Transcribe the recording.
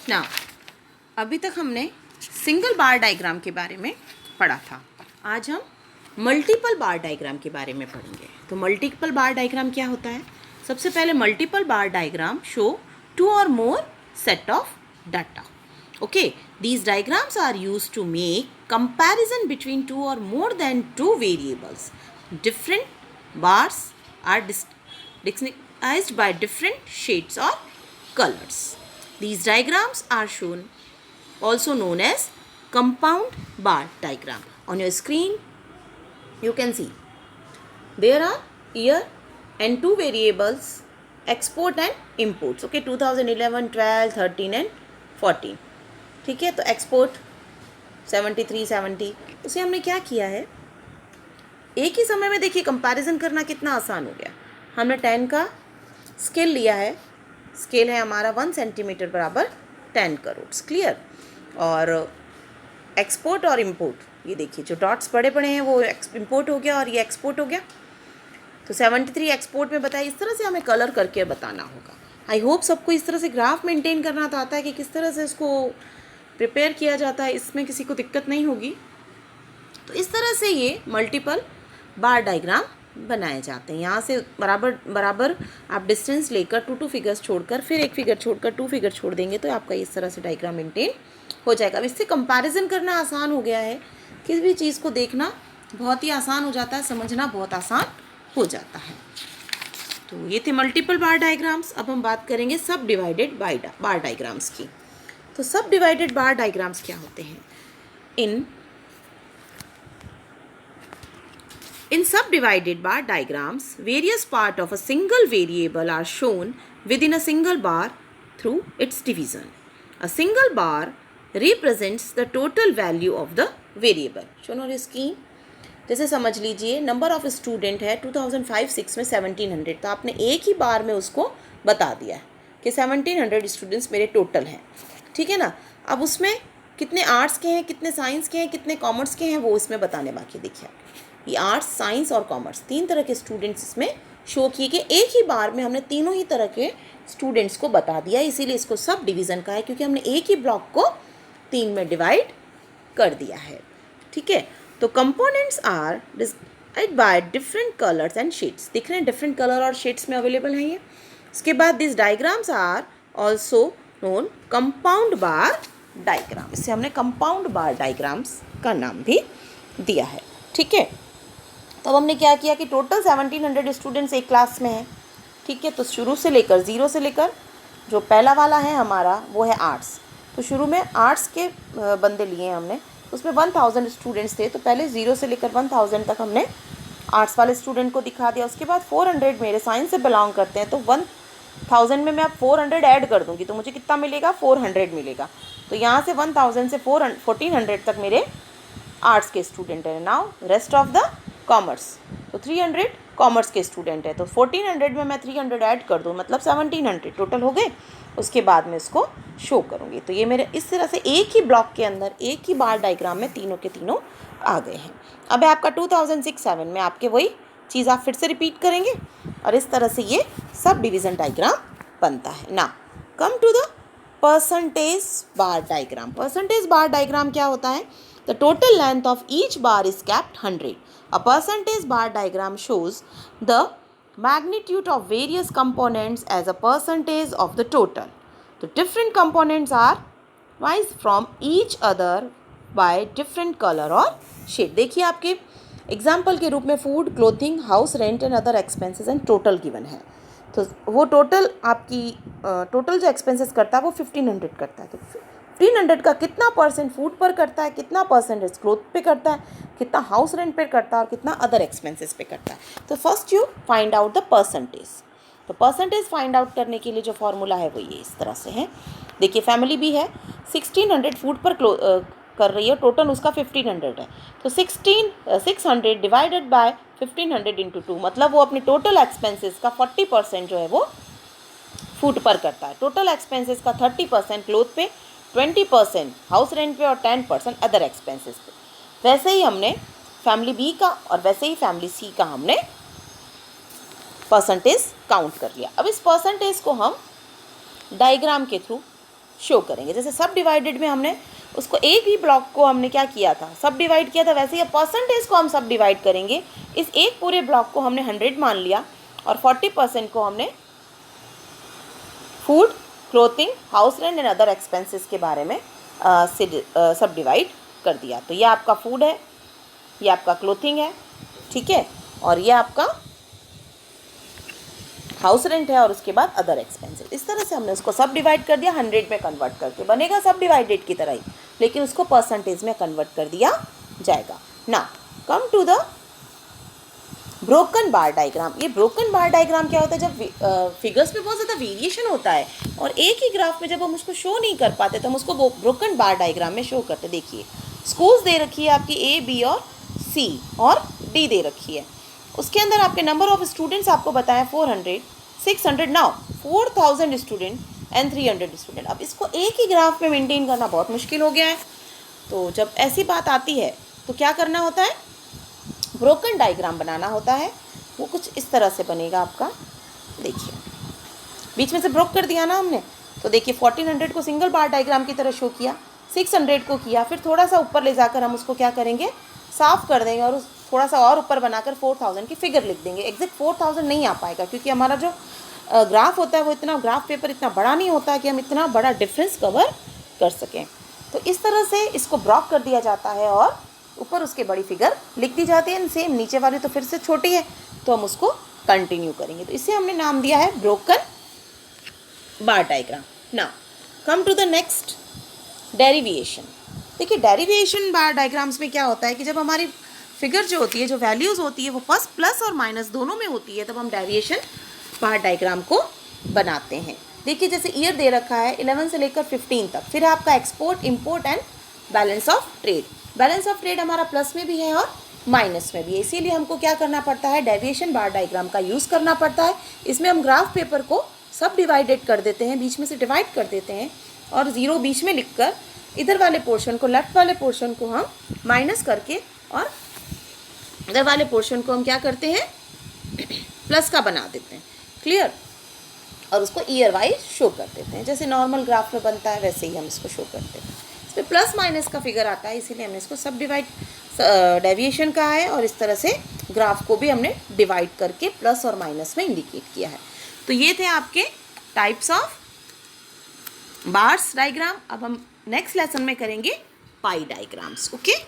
Now अभी तक हमने सिंगल बार डायग्राम के बारे में पढ़ा था। आज हम मल्टीपल बार डायग्राम के बारे में पढ़ेंगे। तो मल्टीपल बार डायग्राम क्या होता है? सबसे पहले multiple bar diagram show two और more set of data. Okay, these diagrams are used to make comparison between two or more than two variables. Different bars are distinguished by different shades or colors. These diagrams are shown, also known as compound bar diagram. On your screen, you can see there are here and two variables, export and imports. Okay, 2011, 12, 13 and 14. ठीक है, तो export 73, 70, उसे हमने क्या किया है, एक ही समय में देखिए कंपैरिजन करना कितना आसान हो गया. हमने 10 का स्केल लिया है, स्केल है हमारा 1 सेंटीमीटर बराबर 10 करोड़. क्लियर. और एक्सपोर्ट और इंपोर्ट, ये देखिए जो डॉट्स बड़े बड़े हैं वो इंपोर्ट हो गया और ये एक्सपोर्ट हो गया. तो 73 एक्सपोर्ट में बताया. इस तरह से हमें कलर करके बताना होगा. आई होप सबको इस तरह से ग्राफ मेंटेन करना तो आता है कि किस तरह से इसको प्रिपेयर किया जाता है, इसमें किसी को दिक्कत नहीं होगी. तो इस तरह से ये मल्टीपल बार डायग्राम बनाए जाते हैं. यहाँ से बराबर आप डिस्टेंस लेकर 2 फिगर्स छोड़कर फिर एक फिगर छोड़कर 2 फिगर छोड़ देंगे तो आपका इस तरह से डायग्राम मेंटेन हो जाएगा. अब इससे कंपैरिजन करना आसान हो गया है. किसी भी चीज़ को देखना बहुत ही आसान हो जाता है, समझना बहुत आसान हो जाता है. तो ये थे मल्टीपल बार डायग्राम्स. अब हम बात करेंगे सब डिवाइडेड बार डायग्राम्स की. तो सब डिवाइडेड बार डायग्राम्स क्या होते हैं? In subdivided bar diagrams, various parts of a single variable are shown within a single bar through its division. A single bar represents the total value of the variable. Shown on screen. जैसे समझ लीजिए number of student है 2005-06 में 1700, तो आपने एक ही बार में उसको बता दिया है कि 1700 स्टूडेंट्स मेरे टोटल हैं. ठीक है ना. अब उसमें कितने आर्ट्स के हैं, कितने साइंस के हैं, कितने कॉमर्स के हैं, वो इसमें बताने बाकी. देखिए ये आर्ट्स, साइंस और कॉमर्स 3 तरह के स्टूडेंट्स इसमें शो किए कि एक ही बार में हमने तीनों ही तरह के स्टूडेंट्स को बता दिया. इसीलिए इसको सब डिवीज़न कहा है, क्योंकि हमने एक ही ब्लॉक को 3 में डिवाइड कर दिया है. ठीक है. तो components are divide by different colours and shades. दिख रहे हैं डिफरेंट कलर और शेड्स में अवेलेबल हैं ये. इसके बाद this diagrams are also known compound bar diagram. इससे हमने कंपाउंड बार डायग्राम्स का नाम भी दिया है. ठीक है. तो अब हमने क्या किया कि टोटल 1700 स्टूडेंट्स एक क्लास में हैं. ठीक है. तो शुरू से लेकर 0 से लेकर जो पहला वाला है हमारा वो है आर्ट्स. तो शुरू में आर्ट्स के बंदे लिए हैं हमने, उसमें 1000 स्टूडेंट्स थे. तो पहले 0 से लेकर 1000 तक हमने आर्ट्स वाले स्टूडेंट को दिखा दिया. उसके बाद 400 मेरे साइंस से बिलोंग करते हैं, तो 1000 में मैं अब 400 ऐड कर दूंगी तो मुझे कितना मिलेगा? 400 मिलेगा. तो यहाँ से 1000 से 1400 तक मेरे आर्ट्स के स्टूडेंट हैं. Now rest of the commerce, तो 300 कॉमर्स के स्टूडेंट है. तो 1400 में मैं 300 ऐड कर दूँ, मतलब 1700 टोटल हो गए. उसके बाद मैं इसको शो करूँगी. तो ये मेरे इस तरह से एक ही ब्लॉक के अंदर एक ही बार डायग्राम में तीनों के तीनों आ गए हैं. अब आपका 2006-07 में आपके वही चीज़ आप फिर से रिपीट करेंगे और इस तरह से ये सब डिवीज़न डायग्राम बनता है. ना come to the percentage bar diagram. Percentage bar diagram क्या होता है? The total length of each bar is kept 100. A percentage bar diagram shows the magnitude of various components as a percentage of the total. The different components are wise from each other by different color or shade. देखिए आपके example के रूप में food, clothing, house rent and other expenses and total given है. तो वो total आपकी total जो एक्सपेंसेस करता है वो 1500 करता है. तो 1500 का कितना परसेंट फूड पर करता है, कितना परसेंटेज क्लोथ पे करता है, कितना हाउस रेंट पे करता है और कितना अदर एक्सपेंसेस पे करता है. तो first you find out the percentage. तो परसेंटेज फाइंड आउट करने के लिए जो फॉर्मूला है वो ये इस तरह से है. देखिए फैमिली भी है, 1600 फूड पर कर रही है, टोटल उसका 1500 है. तो 600 डिवाइडेड बाय 1500 इंटू 2, मतलब वो अपने टोटल एक्सपेंसेस का 40% जो है वो फूड पर करता है. टोटल एक्सपेंसेस का 30% क्लोथ पे, 20% हाउस रेंट पे और 10% अदर एक्सपेंसेस पे. वैसे ही हमने फैमिली बी का और वैसे ही फैमिली सी का हमने परसेंटेज काउंट कर लिया. अब इस परसेंटेज को हम डायग्राम के थ्रू शो करेंगे। जैसे सब डिवाइडेड में हमने उसको एक ही ब्लॉक को हमने क्या किया था, सब डिवाइड किया था, वैसे ही परसेंटेज को हम सब डिवाइड करेंगे। इस एक पूरे ब्लॉक को हमने 100 मान लिया और 40% को हमने food, clothing, house rent and other expenses के बारे में सब डिवाइड कर दिया। तो ये आपका फूड है, ये आपका क्लोथिंग है, ठीक है, और ये आपका हाउस रेंट है और उसके बाद अदर एक्सपेंसेस। इस तरह से हमने उसको सब डिवाइड कर दिया, 100 में कन्वर्ट करके बनेगा सब डिवाइडेड की तरह ही, लेकिन उसको परसेंटेज में कन्वर्ट कर दिया जाएगा। ना come to the broken bar diagram. ये ब्रोकन बार डायग्राम क्या होता है, जब फिगर्स में बहुत ज़्यादा वेरिएशन होता है और एक ही ग्राफ में जब हम उसको शो नहीं कर पाते तो हम उसको ब्रोकन बार डायग्राम में शो करते। देखिए स्कूल्स दे रखी है आपकी A, B और C और D दे रखी है। उसके अंदर आपके नंबर ऑफ स्टूडेंट्स आपको बताया 400, 600, नाउ 4000 स्टूडेंट एंड 300 स्टूडेंट। अब इसको एक ही ग्राफ में मेंटेन करना बहुत मुश्किल हो गया है। तो जब ऐसी बात आती है तो क्या करना होता है, ब्रोकन डायग्राम बनाना होता है। वो कुछ इस तरह से बनेगा आपका। देखिए बीच में से ब्रोक कर दिया ना हमने, तो देखिए 1400 को सिंगल बार डायग्राम की तरह शो किया, 600 को किया, फिर थोड़ा सा ऊपर ले जाकर हम उसको क्या करेंगे, साफ़ कर देंगे और थोड़ा सा और ऊपर बनाकर 4000 की फिगर लिख देंगे। एग्जैक्ट 4000 नहीं आ पाएगा क्योंकि हमारा जो ग्राफ होता है वो इतना, ग्राफ पेपर इतना बड़ा नहीं होता कि हम इतना बड़ा डिफरेंस कवर कर सकें। तो इस तरह से इसको ब्लॉक कर दिया जाता है और ऊपर उसके बड़ी फिगर लिख दी जाती है। सेम नीचे वाली तो फिर से छोटी है तो हम उसको कंटिन्यू करेंगे। तो इसे हमने नाम दिया है broken bar diagram. Now come to the next, derivation. देखिए डेरिवेशन बार डायग्राम्स में क्या होता है कि जब हमारी फिगर जो होती है, जो वैल्यूज़ होती है वो प्लस और माइनस दोनों में होती है, तब हम डेरिवेशन बार डायग्राम को बनाते हैं। देखिए जैसे ईयर दे रखा है 11 से लेकर 15 तक, फिर आपका export, import and balance of trade. Balance of trade हमारा प्लस में भी है और माइनस में भी है, इसीलिए हमको क्या करना पड़ता है, डेविएशन बार डायग्राम का यूज़ करना पड़ता है। इसमें हम ग्राफ पेपर को सब डिवाइडेड कर देते हैं, बीच में से डिवाइड कर देते हैं और ज़ीरो बीच में लिखकर इधर वाले पोर्शन को, लेफ्ट वाले पोर्शन को हम माइनस करके और इधर वाले पोर्शन को हम क्या करते हैं, प्लस का बना देते हैं। क्लियर? और उसको ईयर वाइज शो कर देते हैं, जैसे नॉर्मल ग्राफ में बनता है वैसे ही हम इसको शो करते हैं। इसमें प्लस माइनस का फिगर आता है, इसीलिए हमने इसको सब डिवाइड डेविएशन का है और इस तरह से ग्राफ को भी हमने डिवाइड करके प्लस और माइनस में इंडिकेट किया है। तो ये थे आपके टाइप्स ऑफ बार्स डायग्राम। अब हम नेक्स्ट लेसन में करेंगे पाई डायग्राम्स। ओके।